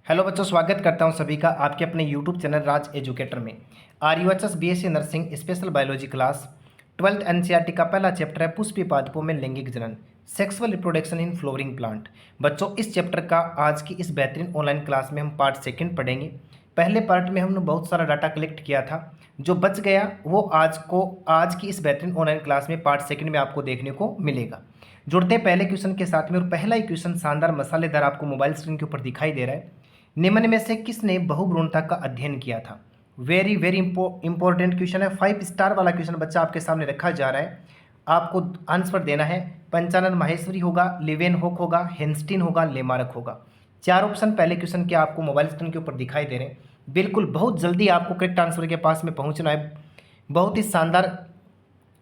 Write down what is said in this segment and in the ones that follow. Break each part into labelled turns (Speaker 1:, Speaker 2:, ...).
Speaker 1: Hello बच्चों, स्वागत करता हूं सभी का आपके अपने यूट्यूब चैनल राज एजुकेटर में। आर्यवचस BSc nursing special biology class 12th NCERT का पहला चैप्टर है पुष्पीय पादपों में लैंगिक जनन, sexual reproduction in flowering plant. बच्चों, इस चैप्टर का आज की इस बेहतरीन ऑनलाइन क्लास में हम पार्ट सेकंड पढ़ेंगे। पहले पार्ट में हमने बहुत सारा डाटा कलेक्ट किया था, जो बच गया वो आज की इस बेहतरीन ऑनलाइन क्लास में पार्ट सेकंड में आपको देखने को मिलेगा। जुड़ते हैं पहले क्वेश्चन के साथ में, और पहला ही क्वेश्चन शानदार मसालेदार आपको मोबाइल स्क्रीन के ऊपर दिखाई दे रहा है। निम्न में से किसने बहुभ्रूणता का अध्ययन किया था? वेरी वेरी इंपॉर्टेंट क्वेश्चन है, 5 स्टार वाला क्वेश्चन बच्चा आपके सामने रखा जा रहा है। आपको आंसर देना है। पंचानन माहेश्वरी होगा, लिवेनहॉक होगा, हेंस्टीन होगा, लेमार्क होगा। 4 ऑप्शन पहले क्वेश्चन के आपको मोबाइल स्क्रीन के ऊपर दिखाई दे रहे हैं। बिल्कुल बहुत जल्दी आपको करेक्ट आंसर के पास में पहुंचना है। बहुत ही शानदार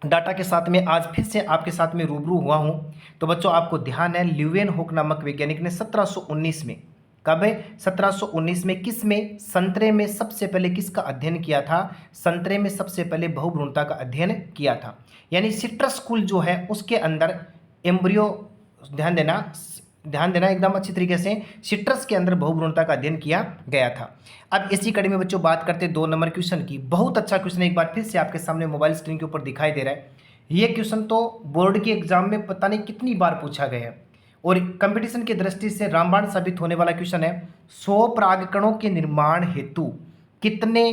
Speaker 1: डाटा के साथ में आज फिर से आपके साथ में रूबरू हुआ हूं। तो बच्चों, आपको ध्यान है, ल्यूवेनहॉक नामक वैज्ञानिक ने 1719 में, कब है 1719 में, किस में, संतरे में सबसे पहले किसका अध्ययन किया था? संतरे में सबसे पहले बहुभ्रूणता का अध्ययन किया था। यानी सिट्रस कुल जो है उसके अंदर एम्ब्रियो, ध्यान देना एकदम अच्छी तरीके से, सिट्रस के अंदर बहुभ्रूणता का अध्ययन किया गया था। अब इसी कड़ी में बच्चों बात करते हैं 2 नंबर क्वेश्चन की। बहुत अच्छा क्वेश्चन एक बार फिर से आपके सामने मोबाइल स्क्रीन के ऊपर दिखाई दे रहा है। ये क्वेश्चन तो बोर्ड के एग्जाम में पता नहीं कितनी बार पूछा गया है, और कंपटीशन की दृष्टि से रामबाण साबित होने वाला क्वेश्चन है। 100 परागकणों के निर्माण हेतु कितने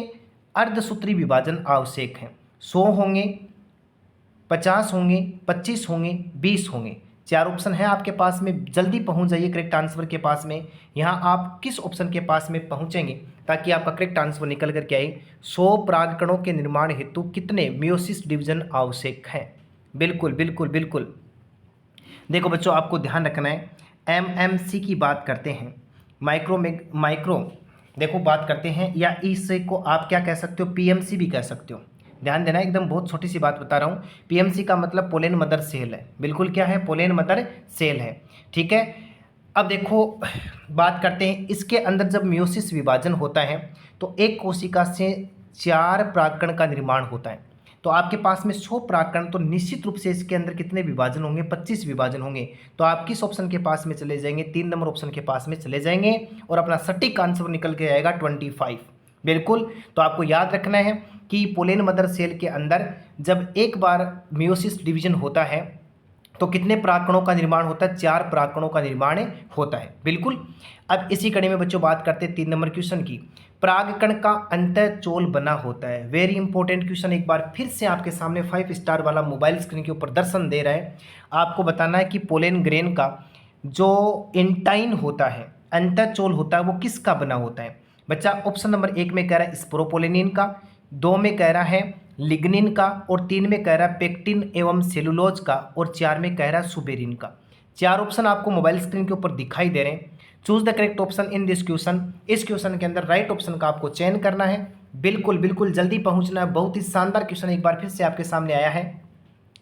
Speaker 1: अर्धसूत्री विभाजन आवश्यक हैं? 100 होंगे, 50 होंगे, 25 होंगे, 20 होंगे। 4 ऑप्शन है आपके पास में, जल्दी पहुंच जाइए करेक्ट आंसर के पास में। यहाँ आप किस ऑप्शन के पास में पहुंचेंगे ताकि आपका करेक्ट आंसर निकल करके आए? 100 परागकणों के निर्माण हेतु कितने मियोसिस डिवीजन आवश्यक हैं? बिल्कुल बिल्कुल बिल्कुल। देखो बच्चों, आपको ध्यान रखना है, एमएमसी की बात करते हैं, माइक्रो देखो बात करते हैं, या इससे को आप क्या कह सकते हो, पीएमसी भी कह सकते हो। ध्यान देना, एकदम बहुत छोटी सी बात बता रहा हूँ। पीएमसी का मतलब पोलेन मदर सेल है। बिल्कुल क्या है? पोलेन मदर सेल है। ठीक है। अब देखो बात करते हैं, इसके अंदर जब मियोसिस विभाजन होता है तो एक कोशिका से 4 परागकण का निर्माण होता है। तो आपके पास में 100 परागकण, तो निश्चित रूप से इसके अंदर कितने विभाजन होंगे? 25 विभाजन होंगे। तो आप किस ऑप्शन के पास में चले जाएंगे? 3 नंबर ऑप्शन के पास में चले जाएंगे, और अपना सटीक आंसर निकल के आएगा 25। बिल्कुल। तो आपको याद रखना है कि पोलेन मदर सेल के अंदर जब एक बार मियोसिस डिवीजन होता है तो कितने परागकणों का निर्माण होता है? 4 परागकणों का निर्माण होता है। बिल्कुल। अब इसी कड़ी में बच्चों बात करते हैं 3 नंबर क्वेश्चन की। परागकण का अंतःचोल बना होता है। वेरी इंपॉर्टेंट क्वेश्चन एक बार फिर से आपके सामने 5 स्टार वाला मोबाइल स्क्रीन के ऊपर दर्शन दे रहा है। आपको बताना है कि पोलेन ग्रेन का जो इंटाइन होता है, अंतःचोल होता है, वो किसका बना होता है? बच्चा ऑप्शन नंबर 1 में कह रहा है स्पोरोपोलेनिन का, 2 में कह रहा है लिग्निन का, और 3 में कह रहा है पेक्टिन एवं सेलुलोज का, और 4 में कह रहा है सुबेरिन का। 4 ऑप्शन आपको मोबाइल स्क्रीन के ऊपर दिखाई दे रहे हैं। Choose the correct option in this question. इस क्वेश्चन के अंदर राइट ऑप्शन का आपको चयन करना है। बिल्कुल बिल्कुल जल्दी पहुंचना है। बहुत ही शानदार क्वेश्चन एक बार फिर से आपके सामने आया है।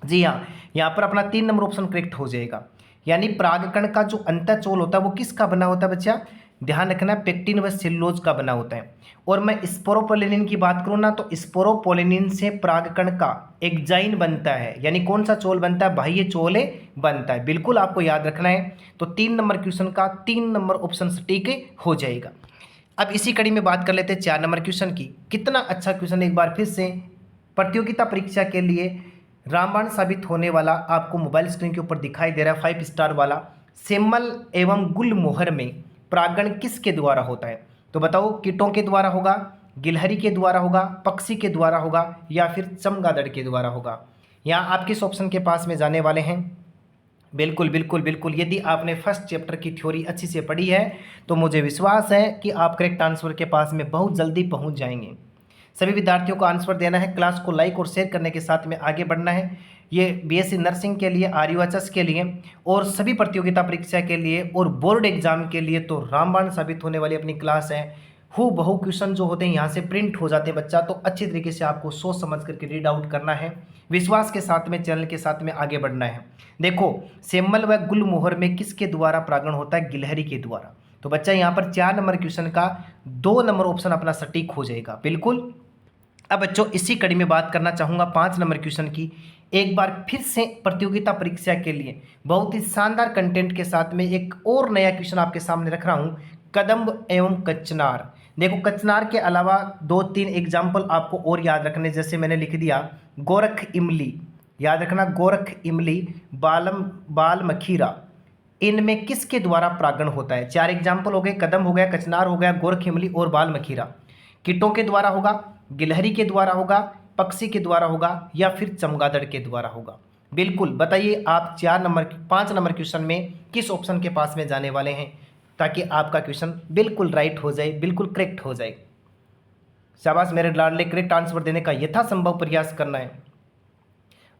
Speaker 1: जी हाँ, यहाँ पर अपना 3 नंबर ऑप्शन करेक्ट हो जाएगा। यानी परागकण का जो अंतःचोल होता है वो किसका बना होता है बच्चा? ध्यान रखना, पेक्टिन व सेलुलोज का बना होता है। और मैं स्पोरोपोलेनिन की बात करूँ ना, तो स्पोरोपोलेनिन से परागकण का एक जाइन बनता है। यानी कौन सा चोल बनता है? बाह्य चोल बनता है। बिल्कुल आपको याद रखना है। तो 3 नंबर क्वेश्चन का 3 नंबर ऑप्शन सटीक हो जाएगा। अब इसी कड़ी में बात कर लेते हैं 4 नंबर क्वेश्चन की। कितना अच्छा क्वेश्चन एक बार फिर से प्रतियोगिता परीक्षा के लिए रामबाण साबित होने वाला आपको मोबाइल स्क्रीन के ऊपर दिखाई दे रहा है, 5 स्टार वाला। सेमल एवं गुलमोहर में परागण किसके द्वारा होता है? तो बताओ, कीटों के द्वारा होगा, गिलहरी के द्वारा होगा, पक्षी के द्वारा होगा, या फिर चमगादड़ के द्वारा होगा? यहाँ आप किस ऑप्शन के पास में जाने वाले हैं? बिल्कुल बिल्कुल बिल्कुल। यदि आपने फर्स्ट चैप्टर की थ्योरी अच्छी से पढ़ी है तो मुझे विश्वास है कि आप करेक्ट आंसर के पास में बहुत जल्दी पहुंच जाएंगे। सभी विद्यार्थियों को आंसर देना है, क्लास को लाइक और शेयर करने के साथ में आगे बढ़ना है। ये बीएससी नर्सिंग के लिए, आर्यवचस के लिए, और सभी प्रतियोगिता परीक्षा के लिए और बोर्ड एग्जाम के लिए तो रामबाण साबित होने वाली अपनी क्लास है। हु बहु क्वेश्चन जो होते हैं यहाँ से प्रिंट हो जाते हैं बच्चा, तो अच्छी तरीके से आपको सोच समझ करके रीड आउट करना है। विश्वास के साथ में चैनल के साथ में आगे बढ़ना है। देखो, सेमल व गुलमोहर में किसके द्वारा परागण होता है? गिलहरी के द्वारा। तो बच्चा यहाँ पर 4 नंबर क्वेश्चन का 2 नंबर ऑप्शन अपना सटीक हो जाएगा। बिल्कुल। अब बच्चों इसी कड़ी में बात करना चाहूँगा 5 नंबर क्वेश्चन की। एक बार फिर से प्रतियोगिता परीक्षा के लिए बहुत ही शानदार कंटेंट के साथ में एक और नया क्वेश्चन आपके सामने रख रहा हूँ। कदम्ब एवं कचनार। देखो कचनार के अलावा 2-3 एग्जाम्पल आपको और याद रखने, जैसे मैंने लिख दिया गोरख इमली, याद रखना गोरख इमली, बाल मखीरा, इनमें किसके द्वारा परागण होता है? 4 एग्जाम्पल हो गए, कदम हो गया, कचनार हो गया, गोरख इमली और बाल मखीरा। कीटों के द्वारा होगा, गिलहरी के द्वारा होगा, पक्षी के द्वारा होगा या फिर चमगादड़ के द्वारा होगा? बिल्कुल बताइए आप 5 नंबर क्वेश्चन में किस ऑप्शन के पास में जाने वाले हैं, ताकि आपका क्वेश्चन बिल्कुल राइट हो जाए, बिल्कुल करेक्ट हो जाए। शाबाश मेरे लाडले, करेक्ट आंसर देने का यथासंभव प्रयास करना है।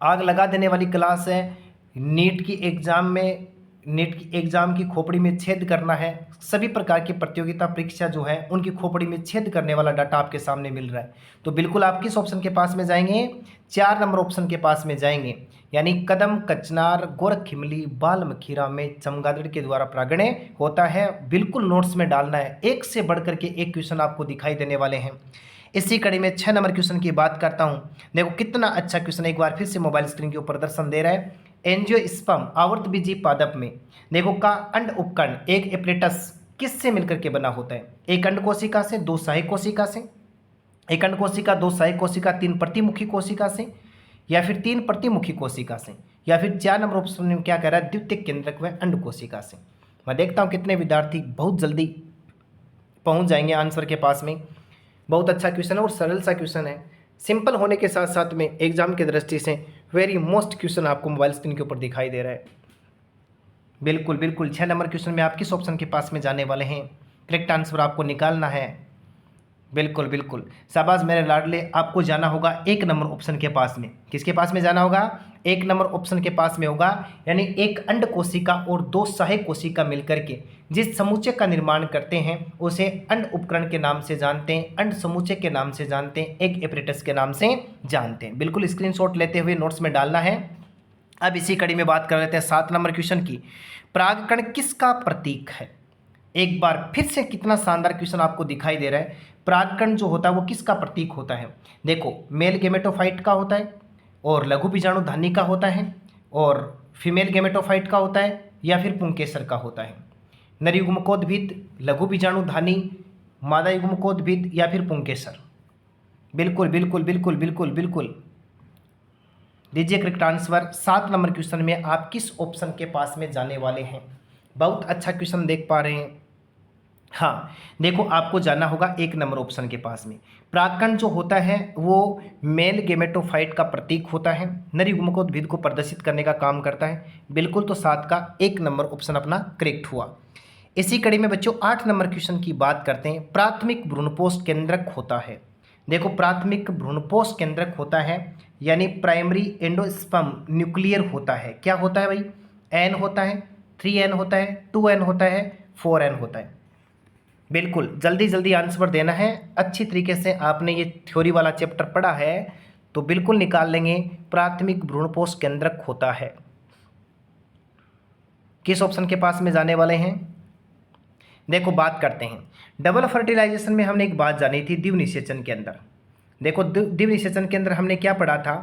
Speaker 1: आग लगा देने वाली क्लास है। नीट की एग्ज़ाम की खोपड़ी में छेद करना है। सभी प्रकार की प्रतियोगिता परीक्षा जो है उनकी खोपड़ी में छेद करने वाला डाटा आपके सामने मिल रहा है। तो बिल्कुल आप किस ऑप्शन के पास में जाएंगे? 4 नंबर ऑप्शन के पास में जाएंगे, यानी कदम, कचनार, गोरख इमली, बाल मखीरा में चमगादड़ के द्वारा परागण होता है। बिल्कुल नोट्स में डालना है, एक से बढ़ करके एक क्वेश्चन आपको दिखाई देने वाले हैं। इसी कड़ी में 6 नंबर क्वेश्चन की बात करता हूं। देखो कितना अच्छा क्वेश्चन एक बार फिर से मोबाइल स्क्रीन के ऊपर दर्शन दे रहा है। एंजियोस्पर्म आवर्तबीजी पादप में देखो का अंड उपकरण एक एपरेटस किससे मिलकर के बना होता है? एक अंड कोशिका से, 2 सहायक कोशिका से, एक अंड कोशिका, 2 सहायक कोशिका, 3 प्रतिमुखी कोशिका से, या फिर 3 प्रतिमुखी कोशिका से, या फिर 4 नंबर ऑप्शन में क्या कह रहा है? द्वितीयक केंद्रक व अंड कोशिका से। मैं देखता हूँ कितने विद्यार्थी बहुत जल्दी पहुँच जाएंगे आंसर के पास में। बहुत अच्छा क्वेश्चन है और सरल सा क्वेश्चन है। सिंपल होने के साथ साथ में एग्जाम की दृष्टि से वेरी मोस्ट क्वेश्चन आपको मोबाइल स्क्रीन के ऊपर दिखाई दे रहा है। बिल्कुल बिल्कुल 6 नंबर क्वेश्चन में आप किस ऑप्शन के पास में जाने वाले हैं? करेक्ट आंसर आपको निकालना है। बिल्कुल बिल्कुल शाबाश मेरे लाडले, आपको जाना होगा 1 नंबर ऑप्शन के पास में। किसके पास में जाना होगा? 1 नंबर ऑप्शन के पास में होगा, यानी एक अंड कोशिका और 2 सहायक कोशिका मिलकर के जिस समुच्चय का निर्माण करते हैं उसे अंड उपकरण के नाम से जानते हैं, अंड समुच्चय के नाम से जानते हैं, एक एपरेटस के नाम से जानते हैं। बिल्कुल स्क्रीनशॉट लेते हुए नोट्स में डालना है। अब इसी कड़ी में बात कर लेते हैं 7 नंबर क्वेश्चन की। परागकण किसका प्रतीक है? एक बार फिर से कितना शानदार क्वेश्चन आपको दिखाई दे रहा है। परागकण जो होता है वो किसका प्रतीक होता है? देखो मेल गेमेटोफाइट का होता है, और लघु बीजाणुधानी का होता है, और फीमेल गेमेटोफाइट का होता है, या फिर पुंकेसर का होता है। नर युग्मकोद्भिद, लघु बीजाणुधानी, मादा युग्मकोद्भिद या फिर पुंकेसर? बिल्कुल बिल्कुल बिल्कुल बिल्कुल बिल्कुल दीजिए करेक्ट आंसर। 7 नंबर क्वेश्चन में आप किस ऑप्शन के पास में जाने वाले हैं? बहुत अच्छा क्वेश्चन देख पा रहे हैं। हाँ देखो आपको जाना होगा 1 नंबर ऑप्शन के पास में। परागकण जो होता है वो मेल गेमेटोफाइट का प्रतीक होता है, नर युग्मकोद्भिद को प्रदर्शित करने का काम करता है। बिल्कुल, तो 7 का 1 नंबर ऑप्शन अपना करेक्ट हुआ। इसी कड़ी में बच्चों 8 नंबर क्वेश्चन की बात करते हैं। प्राथमिक भ्रूणपोष केंद्रक होता है। देखो प्राथमिक भ्रूणपोष केंद्रक होता है, यानी प्राइमरी एंडोस्पर्म न्यूक्लियर होता है। क्या होता है भाई? एन होता है, 3n होता है, 2n होता है, 4n होता है। बिल्कुल जल्दी जल्दी आंसर देना है। अच्छी तरीके से आपने ये थ्योरी वाला चैप्टर पढ़ा है तो बिल्कुल निकाल लेंगे। प्राथमिक भ्रूणपोष केंद्रक होता है, किस ऑप्शन के पास में जाने वाले हैं? देखो बात करते हैं डबल फर्टिलाइजेशन में। हमने एक बात जानी थी द्विव निषेचन के अंदर। देखो द्विव निषेचन के अंदर हमने क्या पढ़ा था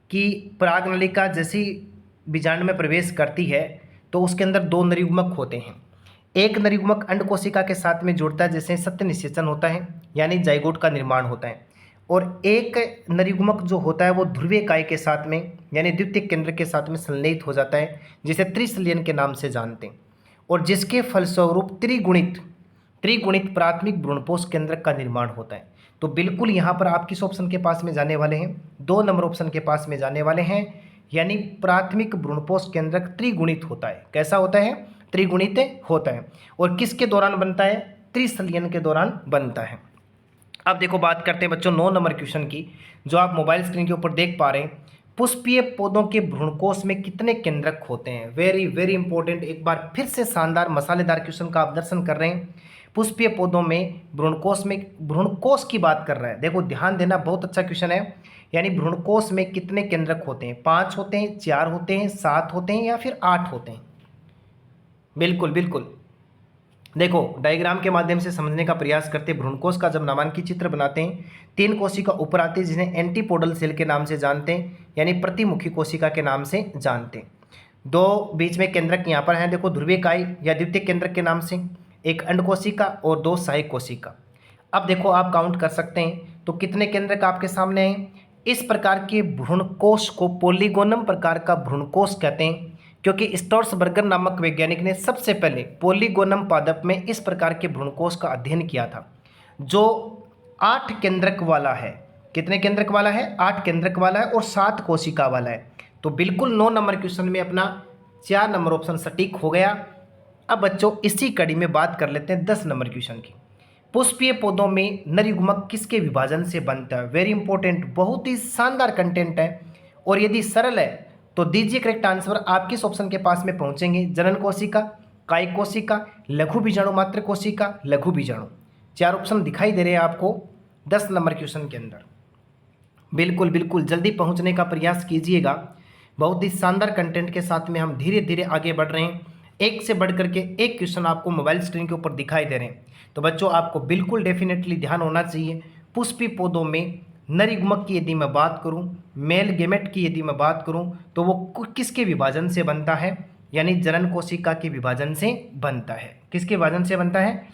Speaker 1: कि परागनलिका जैसी बीजांड में प्रवेश करती है तो उसके अंदर 2 नरयुग्मक होते हैं। एक नरयुग्मक अंड कोशिका के साथ में जुड़ता है, जैसे सत्य निषेचन होता है, यानी जाइगोट का निर्माण होता है। और एक नरयुग्मक जो होता है वो ध्रुवीय इकाई के साथ में, यानी द्वितीयक केंद्र के साथ में संलयित हो जाता है, जिसे त्रिसंलयन के नाम से जानते हैं, और जिसके फलस्वरूप त्रिगुणित प्राथमिक भ्रूणपोष केंद्रक का निर्माण होता है। तो बिल्कुल यहाँ पर आप किस ऑप्शन के पास में जाने वाले हैं? 2 नंबर ऑप्शन के पास में जाने वाले हैं, यानी प्राथमिक भ्रूणपोष केंद्रक त्रिगुणित होता है। कैसा होता है? त्रिगुणित होता है। और किसके दौरान बनता है? त्रिसंलयन के दौरान बनता है। अब देखो बात करते हैं बच्चों 9 नंबर क्वेश्चन की, जो आप मोबाइल स्क्रीन के ऊपर देख पा रहे हैं। पुष्पीय पौधों के भ्रूणकोश में कितने केंद्रक होते हैं? वेरी वेरी इंपॉर्टेंट, एक बार फिर से शानदार मसालेदार क्वेश्चन का आप दर्शन कर रहे हैं। पुष्पीय पौधों में भ्रूणकोश की बात कर रहा है। देखो ध्यान देना, बहुत अच्छा क्वेश्चन है। यानी भ्रूणकोश में कितने केंद्रक होते हैं? 5 होते हैं, 4 होते हैं, 7 होते हैं, या फिर 8 होते हैं? बिल्कुल बिल्कुल देखो डायग्राम के माध्यम से समझने का प्रयास करते हैं। भ्रूणकोश का जब नामांकित चित्र बनाते हैं, 3 कोशिका ऊपर आती है जिन्हें एंटीपोडल सेल के नाम से जानते हैं, यानी प्रतिमुखी कोशिका के नाम से जानते हैं। 2 बीच में केंद्रक यहाँ पर हैं, देखो ध्रुवीय इकाई या द्वितीयक केंद्रक के नाम से। एक अंड कोशिका और 2 सहायक कोशिका। अब देखो आप काउंट कर सकते हैं तो कितने केंद्रक आपके सामने हैं। इस प्रकार के भ्रूणकोश को पोलीगोनम प्रकार का भ्रूणकोश कहते हैं, क्योंकि स्टोर्सबर्गर नामक वैज्ञानिक ने सबसे पहले पोलीगोनम पादप में इस प्रकार के भ्रूणकोश का अध्ययन किया था, जो 8 केंद्रक वाला है। कितने केंद्रक वाला है? 8 केंद्रक वाला है और 7 कोशिका वाला है। तो बिल्कुल 9 नंबर क्वेश्चन में अपना 4 नंबर ऑप्शन सटीक हो गया। अब बच्चों इसी कड़ी में बात कर लेते हैं 10 नंबर क्वेश्चन की। पुष्पीय पौधों में नर युग्मक किसके विभाजन से बनता है? वेरी इंपॉर्टेंट, बहुत ही शानदार कंटेंट है। और यदि सरल है तो दीजिए करेक्ट आंसर। आप किस ऑप्शन के पास में पहुंचेंगे? जनन कोशिका, कायिक कोशिका, लघु बीजाणु मात्र कोशिका, लघु बीजाणु। 4 ऑप्शन दिखाई दे रहे हैं आपको 10 नंबर क्वेश्चन के अंदर। बिल्कुल बिल्कुल जल्दी पहुंचने का प्रयास कीजिएगा। बहुत ही शानदार कंटेंट के साथ में हम धीरे धीरे आगे बढ़ रहे हैं। एक से बढ़ करके एक क्वेश्चन आपको मोबाइल स्क्रीन के ऊपर दिखाई दे रहे हैं। तो बच्चों आपको बिल्कुल डेफिनेटली ध्यान होना चाहिए। पुष्पीय पौधों में नर युग्मक की यदि मैं बात करूं, मेल गेमेट की यदि मैं बात करूं, तो वो किसके विभाजन से बनता है? यानी जनन कोशिका के विभाजन से बनता है। किसके विभाजन से बनता है?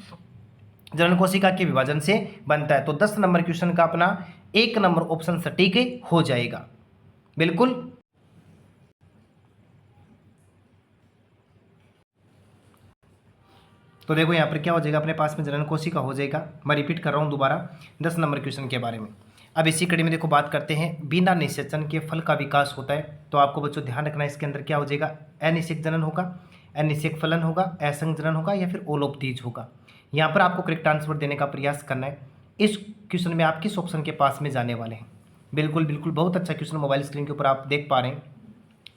Speaker 1: जनन कोशिका के विभाजन से बनता है। तो 10 नंबर क्वेश्चन का अपना 1 नंबर ऑप्शन सटीक हो जाएगा। बिल्कुल। तो देखो यहाँ पर क्या हो जाएगा, अपने पास में जनन कोशिका हो जाएगा। मैं रिपीट कर रहा हूँ दोबारा 10 नंबर क्वेश्चन के बारे में। अब इसी कड़ी में देखो बात करते हैं, बिना निषेचन के फल का विकास होता है। तो आपको बच्चों ध्यान रखना है, इसके अंदर क्या हो जाएगा? अनिषेक जनन होगा, अनिषेक फलन होगा, असंग जनन होगा या फिर ओलोपतीज होगा। यहाँ पर आपको करेक्ट आंसर देने का प्रयास करना है। इस क्वेश्चन में आप किस ऑप्शन के पास में जाने वाले हैं? बिल्कुल बिल्कुल बहुत अच्छा क्वेश्चन मोबाइल स्क्रीन के ऊपर आप देख पा रहे हैं।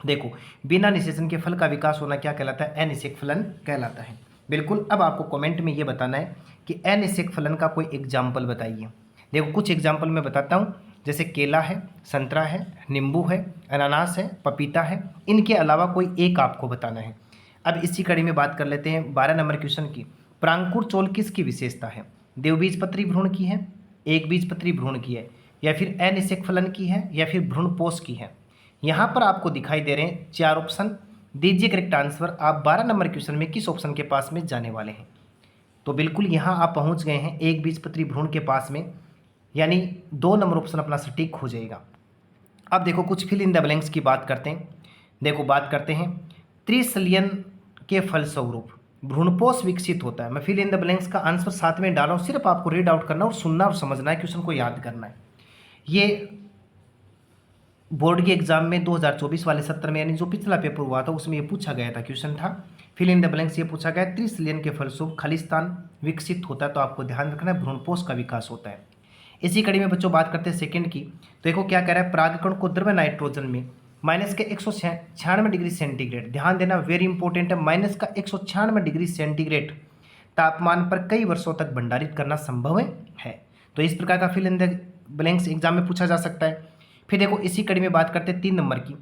Speaker 1: देखो बिना निषेचन के फल का विकास होना क्या कहलाता है? अनिषेक फलन कहलाता है। बिल्कुल। अब आपको कमेंट में ये बताना है कि अनिषेक फलन का कोई एग्जाम्पल बताइए। देखो कुछ एग्जाम्पल मैं बताता हूँ, जैसे केला है, संतरा है, नींबू है, अनानास है, पपीता है। इनके अलावा कोई एक आपको बताना है। अब इसी कड़ी में बात कर लेते हैं 12 नंबर क्वेश्चन की। प्रांकुर चोल किसकी विशेषता है? द्विबीजपत्री भ्रूण की है, एक बीजपत्री भ्रूण की है, या फिर अनिषेक फलन की है, या फिर भ्रूणपोष की है। यहाँ पर आपको दिखाई दे रहे हैं 4 ऑप्शन। दीजिए करेक्ट आंसर। आप 12 नंबर क्वेश्चन में किस ऑप्शन के पास में जाने वाले हैं? तो बिल्कुल यहाँ आप पहुँच गए हैं एक बीजपत्री भ्रूण के पास में, यानी 2 नंबर ऑप्शन अपना सटीक हो जाएगा। अब देखो कुछ फिल इन द ब्लैंक्स की बात करते हैं। देखो बात करते हैं, त्रिशल्यन के फलस्वरूप भ्रूणपोष विकसित होता है। मैं फिल इन द ब्लैंक्स का आंसर साथ में डाला हूँ, सिर्फ आपको रीड आउट करना और सुनना और समझना है, क्वेश्चन को याद करना है। ये बोर्ड के एग्जाम में 2024 वाले सत्र में, यानी जो पिछला पेपर हुआ था उसमें ये पूछा गया था, क्वेश्चन था फिल इन द ब्लैंक्स। ये पूछा गया त्रिशल्यन के फलस्वरूप खालिस्तान विकसित होता है। तो आपको ध्यान रखना है भ्रूणपोष का विकास होता है। इसी कड़ी में बच्चों बात करते हैं सेकंड की। तो देखो क्या कह रहा है, परागकण को द्रव्य नाइट्रोजन में -196 डिग्री सेंटीग्रेड, ध्यान देना वेरी इंपॉर्टेंट है, -196 डिग्री सेंटीग्रेड तापमान पर कई वर्षों तक भंडारित करना संभव है। तो इस प्रकार का fill in the blanks exam में पूछा जा सकता है। फिर देखो इसी कड़ी में बात करते हैं 3 नंबर की।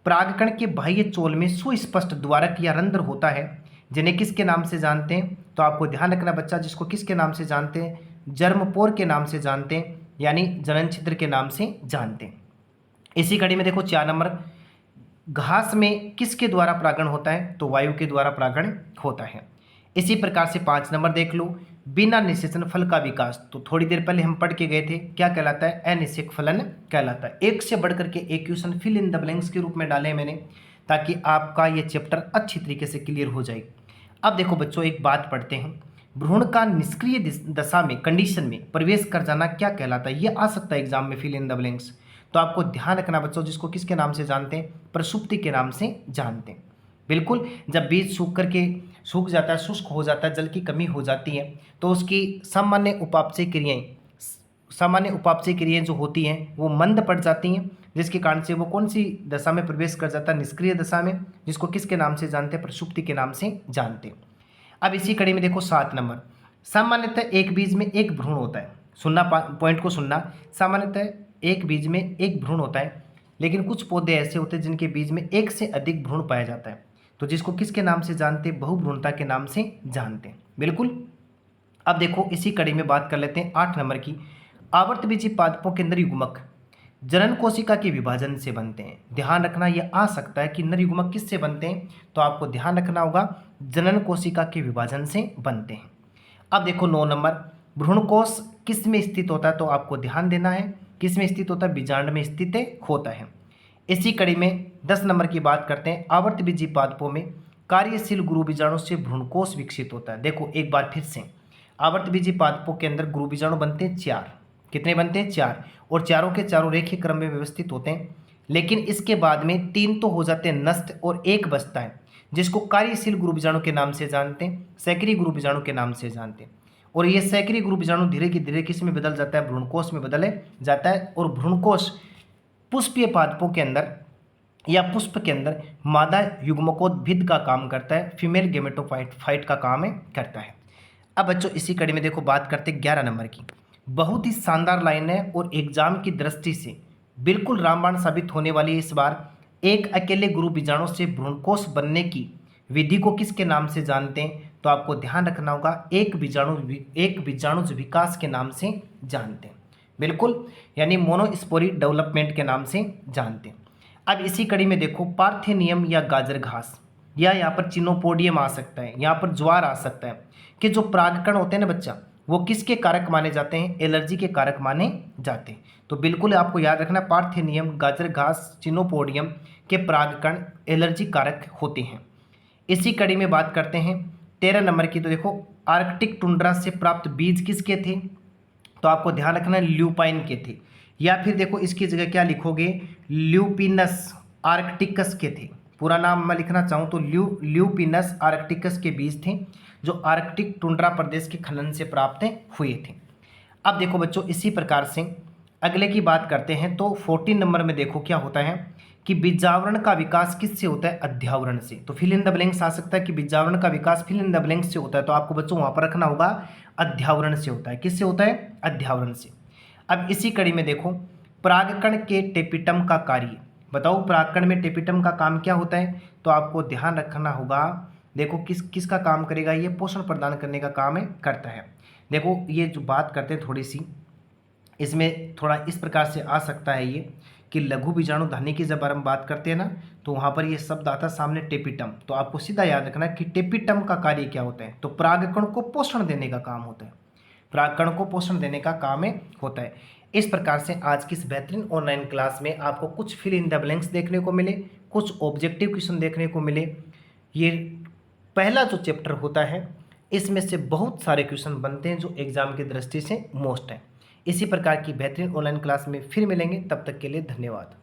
Speaker 1: परागकण के बाह्य चोल में सुस्पष्ट द्वारक या रंध्र होता है, जिन्हें किसके नाम से जानते हैं? तो आपको ध्यान रखना बच्चा, जिसको किसके नाम से जानते हैं? जर्मपोर के नाम से जानते हैं, यानी जनन छिद्र के नाम से जानते हैं। इसी कड़ी में देखो 4 नंबर, घास में किसके द्वारा परागण होता है? तो वायु के द्वारा परागण होता है। इसी प्रकार से 5 नंबर देख लो, बिना निषेचन फल का विकास। तो थोड़ी देर पहले हम पढ़ के गए थे, क्या कहलाता है? अनिषेक फलन कहलाता है। एक से बढ़कर के एक question fill in the blanks के रूप में डाले मैंने, ताकि आपका ये चैप्टर अच्छी तरीके से क्लियर हो जाए। अब देखो बच्चों एक बात पढ़ते हैं, भ्रूण का निष्क्रिय दशा में, कंडीशन में प्रवेश कर जाना क्या कहलाता है? ये आ सकता है एग्जाम में फिल इन द ब्लैंक्स। तो आपको ध्यान रखना बच्चों, जिसको किसके नाम से जानते हैं? प्रसुप्ति के नाम से जानते हैं। बिल्कुल। जब बीज सूख जाता है, शुष्क हो जाता है, जल की कमी हो जाती है, तो उसकी सामान्य उपापचय क्रियाएं जो होती हैं वो मंद पड़ जाती हैं, जिसके कारण से वो कौन सी दशा में प्रवेश कर जाता है? निष्क्रिय दशा में, जिसको किसके नाम से जानते हैं? प्रसुप्ति के नाम से जानते हैं। अब इसी कड़ी में देखो 7 नंबर, सामान्यतः एक बीज में एक भ्रूण होता है। सुनना, पॉइंट को सुनना, सामान्यतः एक बीज में एक भ्रूण होता है, लेकिन कुछ पौधे ऐसे होते हैं जिनके बीज में एक से अधिक भ्रूण पाया जाता है। तो जिसको किसके नाम से जानते हैं? बहुभ्रूणता के नाम से जानते हैं। बिल्कुल। अब देखो इसी कड़ी में बात कर लेते हैं 8 नंबर की। आवर्तबीजी पादपों के नर युग्मक जनन कोशिका के विभाजन से बनते हैं। ध्यान रखना, यह आ सकता है कि नर युग्मक किससे बनते हैं? तो आपको ध्यान रखना होगा जनन कोशिका के विभाजन से बनते हैं। अब देखो 9 नंबर, भ्रूणकोश किस में स्थित होता है, तो आपको ध्यान देना है किस में स्थित होता है, बीजांड में स्थित होता है। इसी कड़ी में 10 नंबर की बात करते हैं, आवर्तबीजी पादपों में कार्यशील गुरु बीजाणु से भ्रूणकोश विकसित होता है। देखो एक बार फिर से, आवर्तबीजी पादपों के अंदर गुरु बीजाणु बनते हैं 4, कितने बनते हैं 4, और चारों के चारों रेखीय क्रम में व्यवस्थित होते हैं। लेकिन इसके बाद में 3 तो हो जाते हैं नष्ट और एक बचता है, जिसको कार्यशील गुरु बीजाणु के नाम से जानते हैं, सक्रिय गुरु बीजाणु के नाम से जानते हैं। और ये सक्रिय गुरु बीजाणु धीरे धीरे किस में बदल जाता है, भ्रूणकोश में बदल जाता है। और भ्रूणकोश पुष्पीय पादपों के अंदर या पुष्प के अंदर मादा युग्मकोद्भिद का काम करता है, फीमेल गेमेटोफाइट का काम करता है। अब बच्चों इसी कड़ी में देखो बात करते हैं 11 नंबर की, बहुत ही शानदार लाइन है और एग्जाम की दृष्टि से बिल्कुल रामबाण साबित होने वाली है इस बार। एक अकेले गुरु बीजाणु से भ्रूणकोश बनने की विधि को किसके नाम से जानते हैं, तो आपको ध्यान रखना होगा एक बीजाणुज विकास के नाम से जानते हैं, बिल्कुल, यानी मोनोस्पोरी डेवलपमेंट के नाम से जानते हैं। अब इसी कड़ी में देखो पार्थेनियम या गाजर घास या यहाँ पर चिनोपोडियम आ सकता है, यहाँ पर ज्वार आ सकता है, कि जो परागकण होते हैं ना बच्चा, वो किसके कारक माने जाते हैं, एलर्जी के कारक माने जाते हैं। तो बिल्कुल आपको याद रखना, पार्थेनियम, गाजर घास, चिनोपोडियम के परागकण एलर्जी कारक होते हैं। इसी कड़ी में बात करते हैं 13 नंबर की, तो देखो आर्कटिक टुंड्रा से प्राप्त बीज किसके थे, तो आपको ध्यान रखना ल्यूपाइन के थे, या फिर देखो इसकी जगह क्या लिखोगे, ल्यूपिनस आर्कटिकस के थे। पूरा नाम मैं लिखना चाहूँ तो ल्यूपिनस आर्कटिकस के बीज थे, जो आर्कटिक टुंड्रा प्रदेश के खनन से प्राप्त हुए थे। अब देखो बच्चों इसी प्रकार से अगले की बात करते हैं, तो 14 नंबर में देखो क्या होता है कि बीजावरण का विकास किससे होता है, अध्यावरण से। तो फिल इन द ब्लैंक्स आ सकता है कि बीजावरण का विकास फिल इन द ब्लैंक्स से होता है, तो आपको बच्चों वहाँ पर रखना होगा अध्यावरण से होता है। किससे होता है, अध्यावरण से। अब इसी कड़ी में देखो परागकण के टेपिटम का कार्य बताओ, परागकण में टेपिटम का काम क्या होता है, तो आपको ध्यान रखना होगा, देखो किसका काम करेगा, ये पोषण प्रदान करने का काम करता है। देखो ये जो बात करते हैं थोड़ी सी, इसमें थोड़ा इस प्रकार से आ सकता है ये कि लघु बीजाणु धानी की जब हम बात करते हैं ना, तो वहाँ पर ये शब्द आता है सामने टेपिटम, तो आपको सीधा याद रखना कि टेपिटम का कार्य क्या होता है, तो परागकण को पोषण देने का काम होता है, परागकण को पोषण देने का काम होता है। इस प्रकार से आज की इस बेहतरीन ऑनलाइन क्लास में आपको कुछ फिल इन द ब्लैंक्स देखने को मिले, कुछ ऑब्जेक्टिव क्वेश्चन देखने को मिले। ये पहला जो चैप्टर होता है इसमें से बहुत सारे क्वेश्चन बनते हैं जो एग्जाम की दृष्टि से मोस्ट है। इसी प्रकार की बेहतरीन ऑनलाइन क्लास में फिर मिलेंगे, तब तक के लिए धन्यवाद।